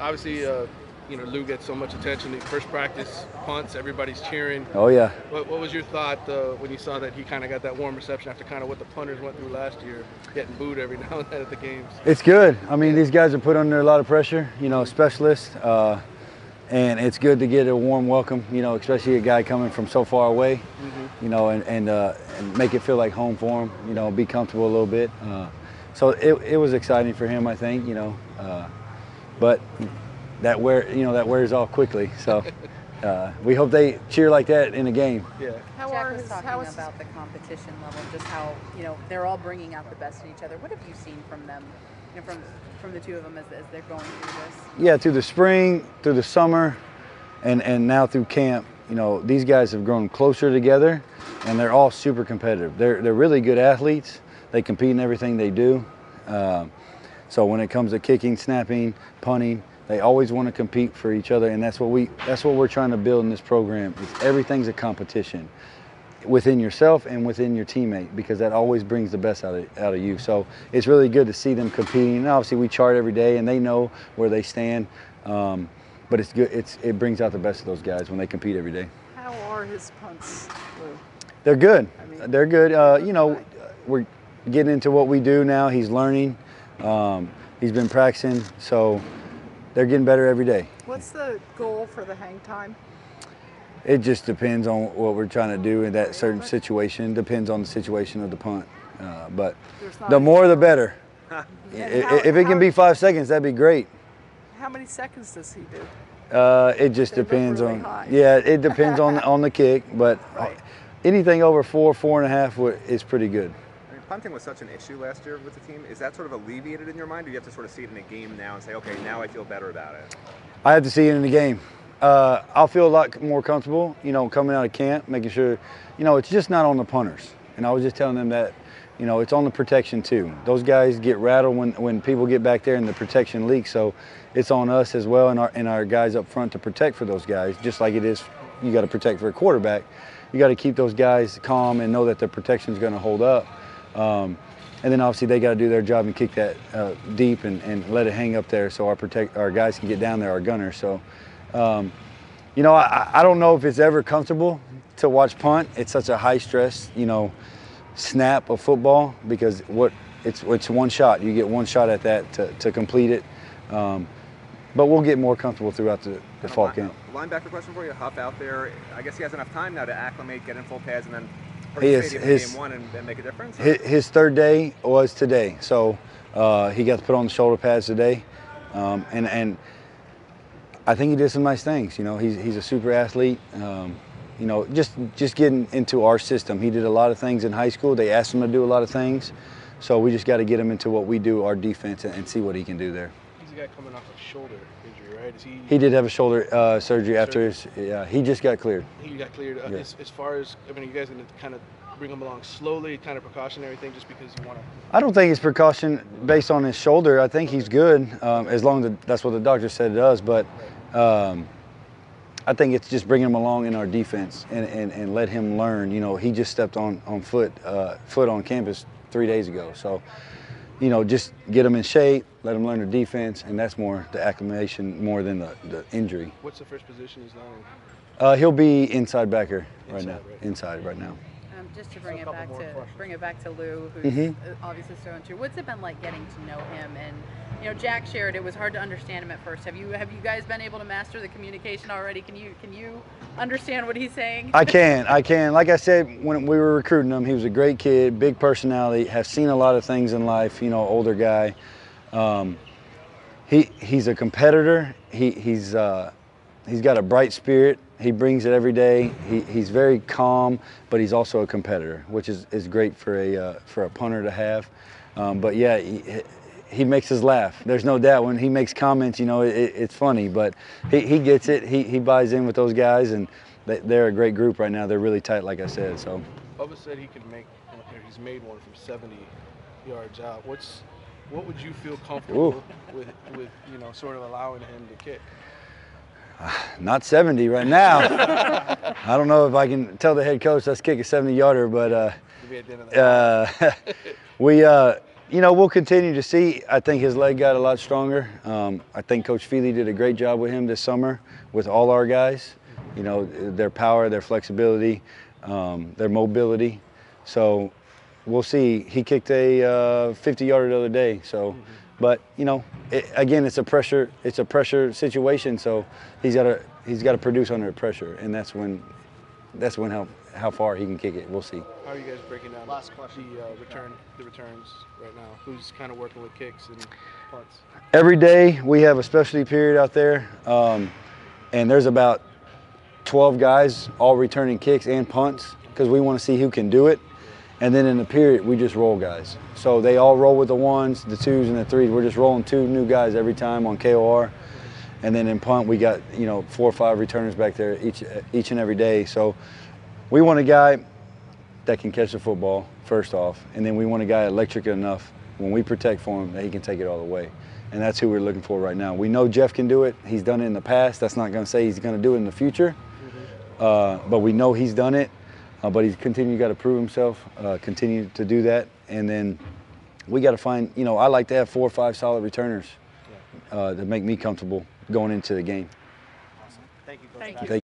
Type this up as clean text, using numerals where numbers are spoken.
obviously, Lou gets so much attention. The first practice punts, everybody's cheering. Oh yeah. What was your thought when you saw that he kind of got that warm reception after kind of what the punters went through last year, getting booed every now and then at the games? It's good. I mean, these guys are put under a lot of pressure. Specialists. And it's good to get a warm welcome, especially a guy coming from so far away, and make it feel like home for him, be comfortable a little bit. So it was exciting for him, I think, but that wears off quickly. So we hope they cheer like that in a game. Yeah. Jack was talking about the competition level, just how, they're all bringing out the best in each other. What have you seen from them, from the two of them as they're going through this? Yeah, through the spring, through the summer, and now through camp, these guys have grown closer together, and they're all super competitive. They're really good athletes. They compete in everything they do. So when it comes to kicking, snapping, punting, they always want to compete for each other, and that's what we're trying to build in this program. Everything's a competition within yourself and within your teammate, because that always brings the best out of you. So it's really good to see them competing. And obviously we chart every day and they know where they stand, but it's good. It brings out the best of those guys when they compete every day. How are his punts, Lou? They're good. They're good. We're getting into what we do now. He's learning. He's been practicing, so they're getting better every day. What's the goal for the hang time? It just depends on what we're trying to do in that certain situation. Depends on the situation of the punt. But the more the better. If it can be 5 seconds, that'd be great. How many seconds does he do? It just depends really on. high. Yeah, it depends on the kick, but anything over 4.5 is pretty good. I mean, punting was such an issue last year with the team. Is that sort of alleviated in your mind, or do you have to sort of see it in a game now and say, okay, now I feel better about it? I have to see it in the game. I'll feel a lot more comfortable, coming out of camp, making sure, it's just not on the punters. And I was just telling them that, it's on the protection too. Those guys get rattled when people get back there and the protection leaks. So it's on us as well and our guys up front to protect for those guys, just like it is, you got to protect for a quarterback. You got to keep those guys calm and know that their protection is going to hold up. And then obviously they got to do their job and kick that deep and let it hang up there so our guys can get down there, our gunners. So. I don't know if it's ever comfortable to watch punt. It's such a high stress, snap of football, because it's one shot. You get one shot at that to complete it. But we'll get more comfortable throughout the fall camp. Linebacker question for you. Huff out there. I guess he has enough time now to acclimate, get in full pads, and then participate in game one and make a difference? His third day was today. So he got to put on the shoulder pads today. And I think he did some nice things. He's a super athlete. Just getting into our system. He did a lot of things in high school. They asked him to do a lot of things. So we just got to get him into what we do, our defense, and see what he can do there. He's a guy coming off a shoulder injury, right? He did have a shoulder surgery after his, he just got cleared. He got cleared. Yeah. As far as, you guys going to kind of bring him along slowly, kind of precautionary thing, just because you want to? I don't think it's precaution based on his shoulder. I think he's good, as long as that's what the doctor said it does. But I think it's just bringing him along in our defense and let him learn. He just stepped on foot on campus 3 days ago. So, just get him in shape, let him learn the defense, and that's more the acclimation more than the injury. What's the first position he's on? He'll be inside backer right now. Right? Inside right now. Just to bring it back to Lou, who's obviously so into. What's it been like getting to know him? And Jack shared it was hard to understand him at first. Have you guys been able to master the communication already? Can you understand what he's saying? I can. Like I said, when we were recruiting him, he was a great kid, big personality, has seen a lot of things in life. Older guy. He's a competitor. He's got a bright spirit. He brings it every day. He's very calm, but he's also a competitor, which is great for a punter to have. But yeah, he makes us laugh. There's no doubt when he makes comments, it's funny, but he gets it. He buys in with those guys, and they're a great group right now. They're really tight, like I said. So. Bubba said he could make. He's made one from 70 yards out. What would you feel comfortable with sort of allowing him to kick? Not 70 right now. I don't know if I can tell the head coach let's kick a 70-yarder, but You know, we'll continue to see. I think his leg got a lot stronger. I think Coach Feely did a great job with him this summer with all our guys. You know, their power, their flexibility, their mobility. So we'll see. He kicked a 50-yarder the other day. So, but you know, again, it's a pressure situation. So he's got to produce under pressure, and that's when how far he can kick it. We'll see. How are you guys breaking down Last question. the returns right now? Who's kind of working with kicks and punts? Every day we have a specialty period out there, and there's about 12 guys all returning kicks and punts because we want to see who can do it. And then in the period, we just roll guys. So they all roll with the ones, the twos, and the threes. We're just rolling 2 new guys every time on KOR. And then in punt, we got 4 or 5 returners back there each and every day. So we want a guy that can catch the football first off, and then we want a guy electric enough when we protect for him that he can take it all the way. And that's who we're looking for right now. We know Jeff can do it. He's done it in the past. That's not going to say he's going to do it in the future, but we know he's done it. But he's got to prove himself, continue to do that, and then we got to find. I like to have 4 or 5 solid returners to make me comfortable going into the game. Awesome. Thank you, Coach. Thank you.